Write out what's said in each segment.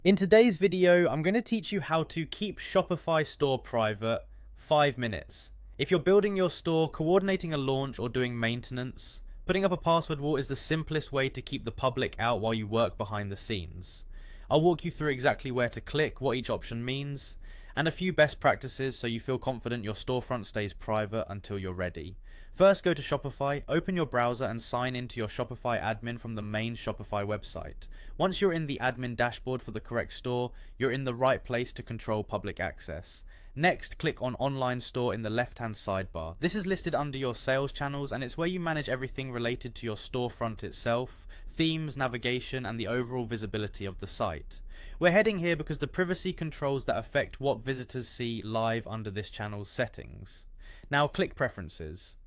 In today's video, I'm going to teach you how to keep Shopify store private 5 minutes. If you're building your store, coordinating a launch, or doing maintenance, putting up a password wall is the simplest way to keep the public out while you work behind the scenes. I'll walk you through exactly where to click, what each option means, and a few best practices so you feel confident your storefront stays private until you're ready. First, go to Shopify, open your browser and sign into your Shopify admin from the main Shopify website. Once you're in the admin dashboard for the correct store, you're in the right place to control public access. Next, click on Online Store in the left-hand sidebar. This is listed under your sales channels and it's where you manage everything related to your storefront itself, themes, navigation, and the overall visibility of the site. We're heading here because the privacy controls that affect what visitors see live under this channel's settings. Now click Preferences.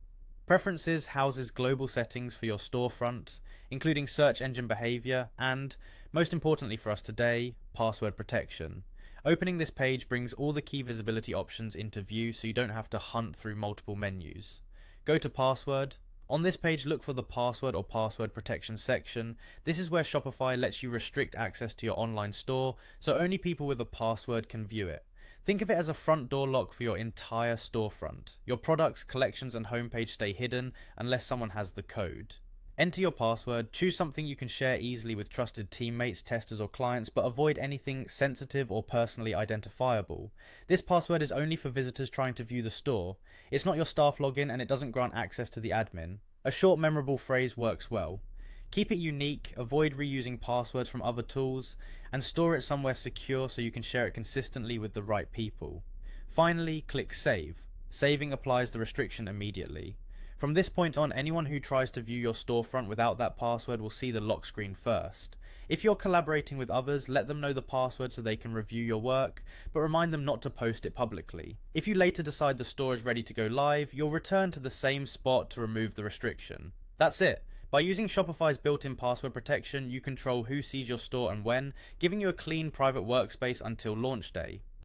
Preferences houses global settings for your storefront, including search engine behavior and, most importantly for us today, password protection. Opening this page brings all the key visibility options into view so you don't have to hunt through multiple menus. Go to Password. On this page, look for the Password or Password Protection section. This is where Shopify lets you restrict access to your online store, so only people with a password can view it. Think of it as a front door lock for your entire storefront. Your products, collections, and homepage stay hidden unless someone has the code. Enter your password, choose something you can share easily with trusted teammates, testers, or clients, but avoid anything sensitive or personally identifiable. This password is only for visitors trying to view the store. It's not your staff login and it doesn't grant access to the admin. A short, memorable phrase works well. Keep it unique, avoid reusing passwords from other tools, and store it somewhere secure so you can share it consistently with the right people. Finally, click Save. Saving applies the restriction immediately. From this point on, anyone who tries to view your storefront without that password will see the lock screen first. If you're collaborating with others, let them know the password so they can review your work, but remind them not to post it publicly. If you later decide the store is ready to go live, you'll return to the same spot to remove the restriction. That's it. By using Shopify's built-in password protection, you control who sees your store and when, giving you a clean private workspace until launch day.